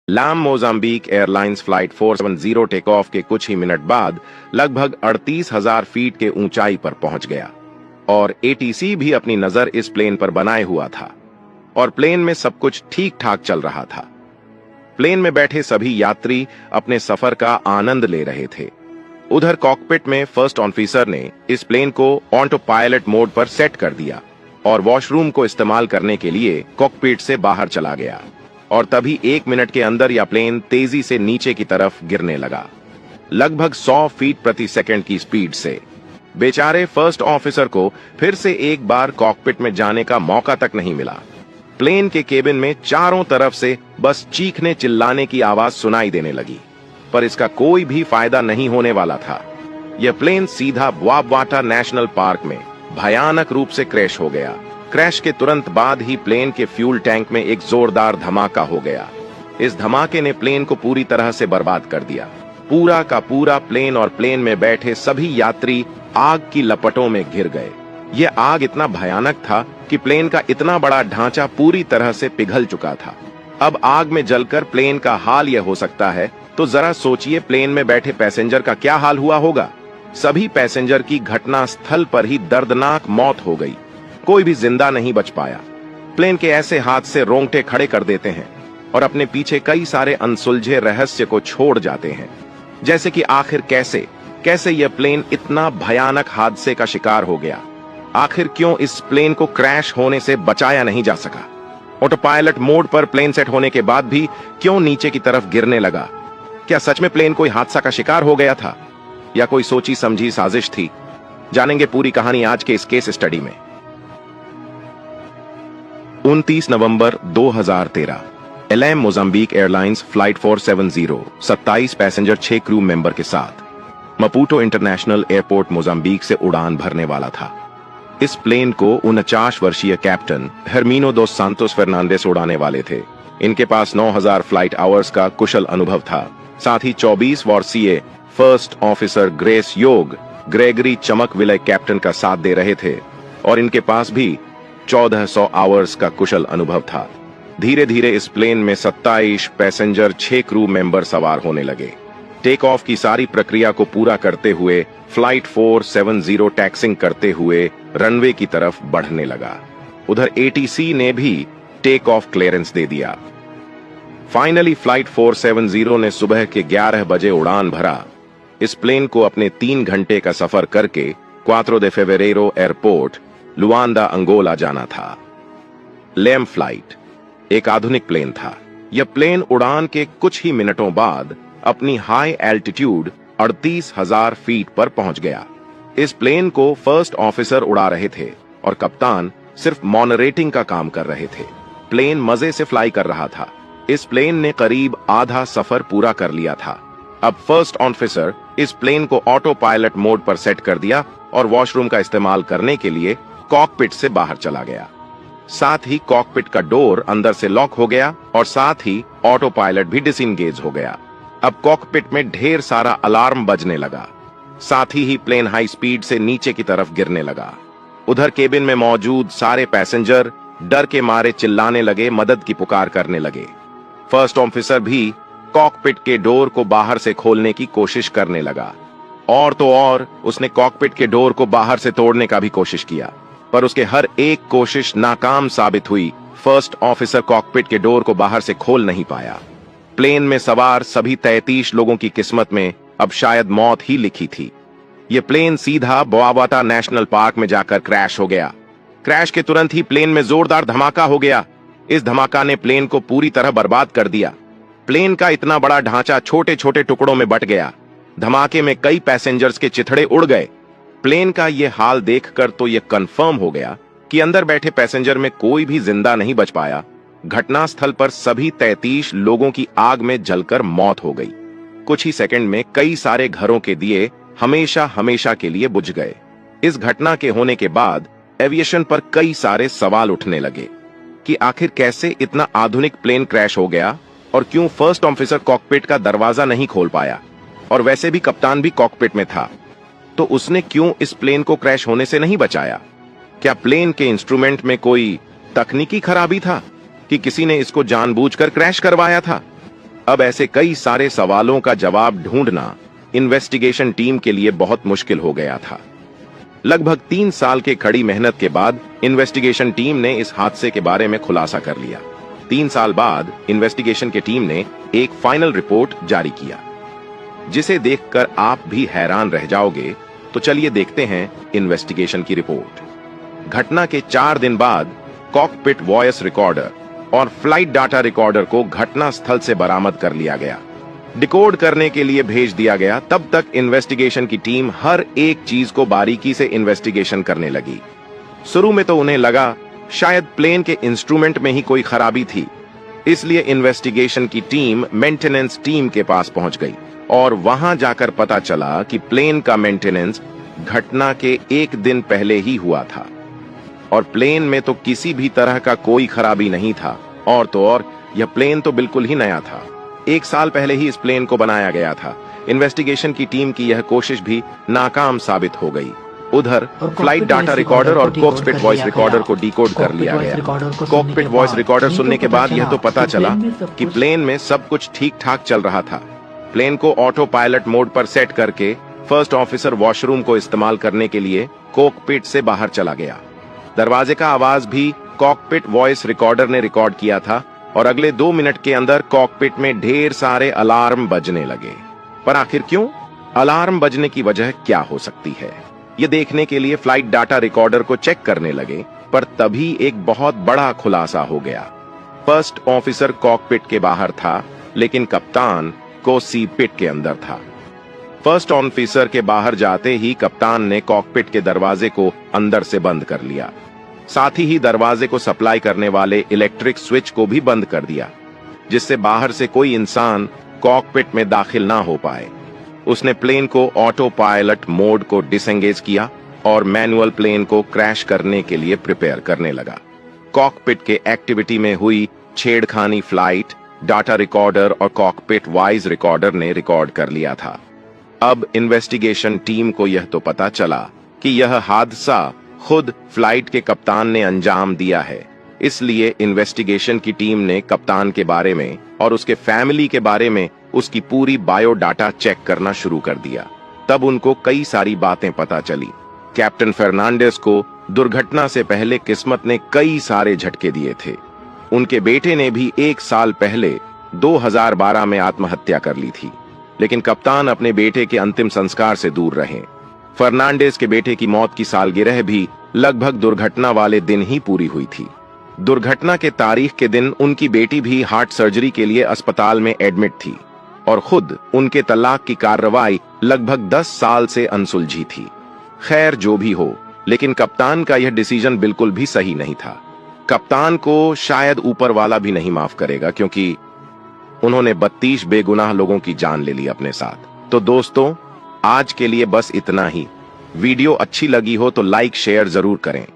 लाम Mozambique Airlines flight 470 take off के कुछ ही मिनट बाद लगभग 38,000 फीट के ऊंचाई पर पहुंच गया और एटीसी भी अपनी नजर इस प्लेन पर बनाए हुआ था और प्लेन में सब कुछ ठीक ठाक चल रहा था। प्लेन में बैठे सभी यात्री अपने सफर का आनंद ले रहे थे। उधर कॉकपिट में फर्स्ट ऑफिसर ने इस प्लेन को ऑटो पायलट मोड पर सेट कर दिया और वॉशरूम को इस्तेमाल करने के लिए कॉकपिट से बाहर चला गया और तभी 1 मिनट के अंदर यह प्लेन तेजी से नीचे की तरफ गिरने लगा, लगभग 100 फीट प्रति सेकंड की स्पीड से। बेचारे फर्स्ट ऑफिसर को फिर से एक बार कॉकपिट में जाने का मौका तक नहीं मिला। प्लेन के केबिन में चारों तरफ से बस चीखने चिल्लाने की आवाज सुनाई देने लगी, पर इसका कोई भी फायदा नहीं होने वाला था। यह प्लेन सीधा ब्वाबवाटा नेशनल पार्क में भयानक रूप से क्रैश हो गया। क्रैश के तुरंत बाद ही प्लेन के फ्यूल टैंक में एक जोरदार धमाका हो गया। इस धमाके ने प्लेन को पूरी तरह से बर्बाद कर दिया। पूरा का पूरा प्लेन और प्लेन में बैठे सभी यात्री आग की लपटों में घिर गए। यह आग इतना भयानक था कि प्लेन का इतना बड़ा ढांचा पूरी तरह से पिघल चुका था। अब आग में जलकर प्लेन का हाल यह हो सकता है, तो जरा सोचिए प्लेन में बैठे पैसेंजर का क्या हाल हुआ होगा। सभी पैसेंजर की घटना स्थल पर ही दर्दनाक मौत हो गई। कोई भी जिंदा नहीं बच पाया। प्लेन के ऐसे हादसे रोंगटे खड़े कर देते हैं और अपने पीछे कई सारे अनसुलझे रहस्य को छोड़ जाते हैं, जैसे कि आखिर कैसे यह प्लेन इतना भयानक हादसे का शिकार हो गया। आखिर क्यों इस प्लेन को क्रैश होने से बचाया नहीं जा सका। ऑटो पायलट मोड पर प्लेन सेट होने के बाद भी क्यों नीचे की तरफ गिरने लगा। क्या सच में प्लेन कोई हादसा का शिकार हो गया था या कोई सोची समझी साजिश थी। जानेंगे पूरी कहानी आज के इस केस स्टडी में। 29 नवंबर 2013 LM Mozambique Airlines flight 470 27 passenger 6 crew member के साथ मपूटो इंटरनेशनल एयरपोर्ट मोजाम्बिक से उड़ान भरने वाला था। इस प्लेन को 49 वर्षीय कैप्टन हर्मिनो दोस सांतोस फर्नांडिस उड़ाने वाले थे। इनके पास 9000 फ्लाइट आवर्स का कुशल अनुभव था। साथ ही 24 वर्षीय फर्स्ट ऑफिसर ग्रेस योग ग्रेगरी चमक विलय कैप्टन का साथ दे रहे थे और इनके पास भी 1400 आवर्स का कुशल अनुभव था। धीरे धीरे इस प्लेन में 27 पैसेंजर 6 क्रू मेंबर सवार होने लगे। टेक ऑफ की सारी प्रक्रिया को पूरा करते हुए फ्लाइट 470 टैक्सिंग करते हुए रनवे की तरफ बढ़ने लगा। उधर एटीसी ने भी टेक ऑफ क्लियरेंस दे दिया। फाइनली फ्लाइट 470 ने सुबह के 11 बजे उड़ान भरा। इस प्लेन को अपने 3 घंटे का सफर करके क्वात्रो दे फेवरेरो एयरपोर्ट लुआंडा अंगोला जाना था। लेम फ्लाइट एक आधुनिक प्लेन था। यह प्लेन उड़ान के कुछ ही मिनटों बाद अपनी हाई एल्टीट्यूड 38,000 फीट पर पहुंच गया। इस प्लेन को फर्स्ट ऑफिसर उड़ा रहे थे और कप्तान सिर्फ मॉनरेटिंग का काम कर रहे थे। प्लेन मजे से फ्लाई कर रहा था। इस प्लेन ने करीब आधा सफर पूरा कर लिया था। अब फर्स्ट ऑफिसर इस प्लेन को ऑटो पायलट मोड पर सेट कर दिया और वॉशरूम का इस्तेमाल करने के लिए कॉकपिट से बाहर चला गया। साथ ही कॉकपिट का डोर अंदर से लॉक हो गया और साथ ही ऑटो पायलट भी डिसएंगेज हो गया। अब कॉकपिट में ढेर सारा अलार्म बजने लगा। साथ ही प्लेन हाई स्पीड से नीचे की तरफ गिरने लगा। उधर केबिन में मौजूद सारे पैसेंजर डर के मारे चिल्लाने लगे, मदद की पुकार करने लगे। फर्स्ट ऑफिसर भी कॉकपिट के डोर को बाहर से खोलने की कोशिश करने लगा और तो और उसने कॉकपिट के डोर को बाहर से तोड़ने का भी कोशिश किया, पर उसके हर एक कोशिश नाकाम साबित हुई। फर्स्ट ऑफिसर कॉकपिट के डोर को बाहर से खोल नहीं पाया। प्लेन में सवार सभी 33 लोगों की किस्मत में अब शायद मौत ही लिखी थी। यह प्लेन सीधा ब्वाबवाटा नेशनल पार्क में जाकर क्रैश हो गया। क्रैश के तुरंत ही प्लेन में जोरदार धमाका हो गया। इस धमाका ने प्लेन को पूरी तरह बर्बाद कर दिया। प्लेन का इतना बड़ा ढांचा छोटे छोटे टुकड़ों में बट गया। धमाके में कई पैसेंजर्स के चिथड़े उड़ गए। प्लेन का यह हाल देखकर तो यह कंफर्म हो गया कि अंदर बैठे पैसेंजर में कोई भी जिंदा नहीं बच पाया। घटनास्थल पर सभी 33 लोगों की आग में जलकर मौत हो गई। कुछ ही सेकंड में कई सारे घरों के दिए हमेशा हमेशा के लिए बुझ गए। इस घटना के होने के बाद एविएशन पर कई सारे सवाल उठने लगे कि आखिर कैसे इतना आधुनिक प्लेन क्रैश हो गया और क्यों फर्स्ट ऑफिसर कॉकपिट का दरवाजा नहीं खोल पाया। और वैसे भी कप्तान भी कॉकपिट में था, तो उसने क्यों इस प्लेन को क्रैश होने से नहीं बचाया। क्या प्लेन के इंस्ट्रूमेंट में कोई तकनीकी खराबी था कि किसी ने इसको जानबूझकर क्रैश करवाया था। अब ऐसे कई सारे सवालों का जवाब ढूंढना इन्वेस्टिगेशन टीम के लिए बहुत मुश्किल हो गया था। लगभग 3 साल के कड़ी मेहनत के बाद इन्वेस्टिगेशन टीम ने इस हादसे के बारे में खुलासा कर लिया। 3 साल बाद इन्वेस्टिगेशन की टीम ने एक फाइनल रिपोर्ट जारी किया, जिसे देखकर आप भी हैरान रह जाओगे। तो चलिए देखते हैं इन्वेस्टिगेशन की रिपोर्ट। घटना के 4 दिन बाद कॉकपिट वॉइस रिकॉर्डर और फ्लाइट डाटा रिकॉर्डर को घटना स्थल से बरामद कर लिया गया, डिकोड करने के लिए भेज दिया गया। तब तक इन्वेस्टिगेशन की टीम हर एक चीज को बारीकी से इन्वेस्टिगेशन करने लगी। शुरू में तो उन्हें लगा शायद प्लेन के इंस्ट्रूमेंट में ही कोई खराबी थी, इसलिए इन्वेस्टिगेशन की टीम मेंटेनेंस टीम के पास पहुंच गई और वहां जाकर पता चला कि प्लेन का मेंटेनेंस घटना के 1 दिन पहले ही हुआ था और प्लेन में तो किसी भी तरह का कोई खराबी नहीं था। और तो और यह प्लेन तो बिल्कुल ही नया था, 1 साल पहले ही इस प्लेन को बनाया गया था। इन्वेस्टिगेशन की टीम की यह कोशिश भी नाकाम साबित हो गई। उधर फ्लाइट डाटा रिकॉर्डर और कॉकपिट वॉइस रिकॉर्डर को डिकोड कर लिया गया। कॉकपिट वॉइस रिकॉर्डर सुनने के बाद यह तो पता चला कि प्लेन में सब कुछ ठीक ठाक चल रहा था। प्लेन को ऑटो पायलट मोड पर सेट करके फर्स्ट ऑफिसर वॉशरूम को इस्तेमाल करने के लिए कॉकपिट से बाहर चला गया। दरवाजे का आवाज भी कॉकपिट वॉइस रिकॉर्डर ने रिकॉर्ड किया था और अगले 2 मिनट के अंदर कॉकपिट में ढेर सारे अलार्म बजने लगे। पर आखिर क्यों? अलार्म बजने की वजह क्या हो सकती है, ये देखने के लिए फ्लाइट डाटा रिकॉर्डर को चेक करने लगे। पर तभी एक बहुत बड़ा खुलासा हो गया। फर्स्ट ऑफिसर कॉकपिट के बाहर था, लेकिन कप्तान कोकपिट के अंदर था। फर्स्ट ऑफिसर के बाहर जाते ही कप्तान ने कॉकपिट के दरवाजे को अंदर से बंद कर लिया। साथ ही दरवाजे को सप्लाई करने वाले इलेक्ट्रिक स्विच को भी बंद कर दिया, जिससे बाहर से कोई इंसान कॉकपिट में दाखिल ना हो पाए। उसने प्लेन को ऑटो पायलट मोड को डिसएंगेज किया और मैनुअल प्लेन को क्रैश करने के लिए प्रिपेयर करने लगा। कॉकपिट के एक्टिविटी में हुई छेड़खानी फ्लाइट डाटा रिकॉर्डर और कॉकपिट वॉइस रिकॉर्डर ने रिकॉर्ड कर लिया था। अब इन्वेस्टिगेशन टीम को यह तो पता चला कि यह हादसा खुद फ्लाइट के कप्तान ने अंजाम दिया है। इसलिए इन्वेस्टिगेशन की टीम ने कप्तान के बारे में और उसके फैमिली के बारे में उसकी पूरी बायोडाटा चेक करना शुरू कर दिया। तब उनको कई सारी बातें पता चली। कैप्टन फर्नांडिस को दुर्घटना से पहले किस्मत ने कई सारे झटके दिए थे। उनके बेटे ने भी 1 साल पहले 2012 में आत्महत्या कर ली थी, लेकिन कप्तान अपने बेटे के अंतिम संस्कार से दूर रहे। फर्नांडिस के बेटे की मौत की सालगिरह भी लगभग दुर्घटना वाले दिन ही पूरी हुई थी। दुर्घटना के तारीख के दिन उनकी बेटी भी हार्ट सर्जरी के लिए अस्पताल में एडमिट थी और खुद उनके तलाक की कार्रवाई लगभग 10 साल से अनसुलझी थी। खैर जो भी हो, लेकिन कप्तान का यह डिसीजन बिल्कुल भी सही नहीं था। कप्तान को शायद ऊपर वाला भी नहीं माफ करेगा, क्योंकि उन्होंने 32 बेगुनाह लोगों की जान ले ली अपने साथ। तो दोस्तों, आज के लिए बस इतना ही। वीडियो अच्छी लगी हो तो लाइक शेयर जरूर करें।